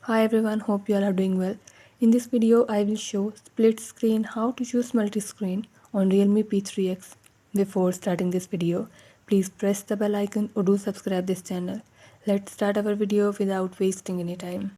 Hi everyone, hope you all are doing well. In this video, I will show split screen how to choose multi-screen on Realme P3x. Before starting this video, please press the bell icon or do subscribe this channel. Let's start our video without wasting any time.